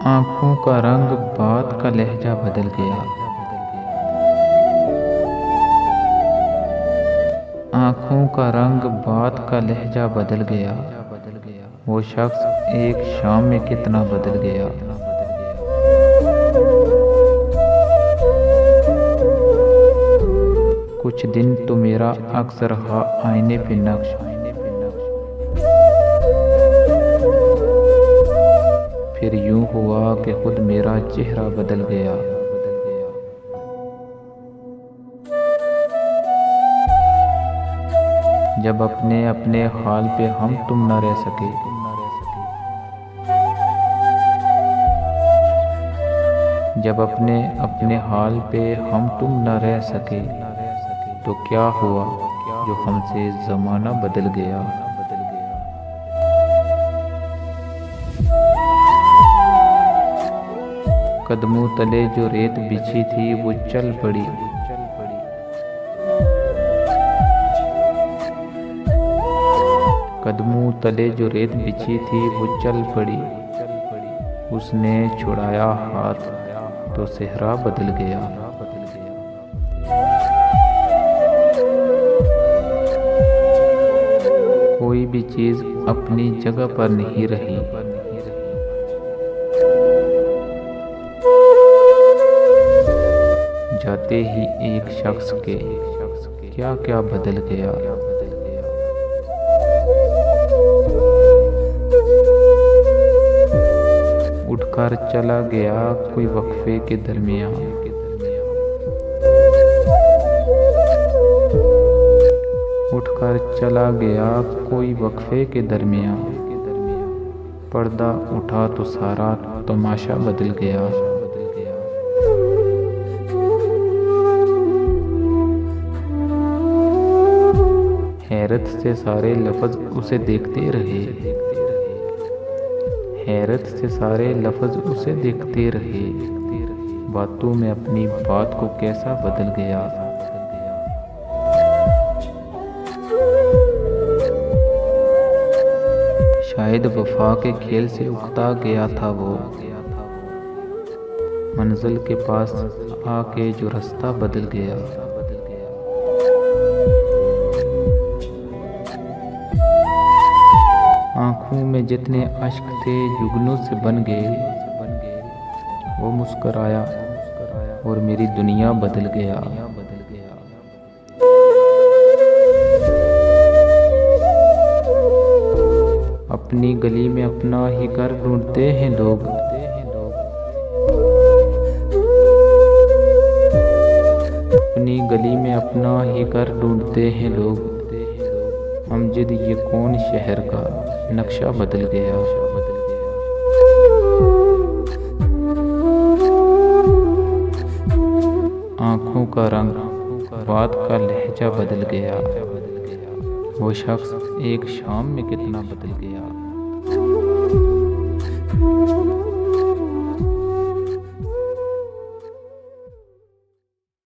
आँखों का रंग बात का लहजा बदल गया। आँखों का रंग बात का लहजा बदल गया। वो शख्स एक शाम में कितना बदल गया। कुछ दिन तो मेरा अक्स रहा आईने पे नक्श। फिर यूं हुआ कि खुद मेरा चेहरा बदल गया। जब अपने अपने हाल पे हम तुम न रह सके, जब अपने अपने हाल पे हम तुम न रह सके, तो क्या हुआ जो हमसे ज़माना बदल गया। कदमों तले जो रेत बिछी थी वो चल पड़ी। कदमों तले जो रेत बिछी थी वो चल पड़ी। उसने छुड़ाया हाथ तो सेहरा बदल गया। कोई भी चीज अपनी जगह पर नहीं रही। जाते ही एक शख्स के क्या क्या बदल गया। उठकर चला गया कोई वक्फे के दरमियान। उठकर चला गया कोई वक्फे के दरमियान। पर्दा उठा तो सारा तमाशा बदल गया। हैरत से सारे लफ्ज उसे देखते रहे। हैरत से सारे लफ्ज उसे देखते रहे। बातों में अपनी बात को कैसा बदल गया। शायद वफा के खेल से उकता गया था वो। मंजिल के पास आके जो रास्ता बदल गया। आँखों में जितने अश्क थे जुगनों से बन गए। वो मुस्कराया और मेरी दुनिया बदल गया। अपनी गली में अपना ही घर ढूंढते हैं लोग। अपनी गली में अपना ही घर ढूंढते हैं लोग। अमजद ये कौन शहर का नक्शा बदल गया। आँखों का रंग बात का लहजा बदल गया। वो शख्स एक शाम में कितना बदल गया।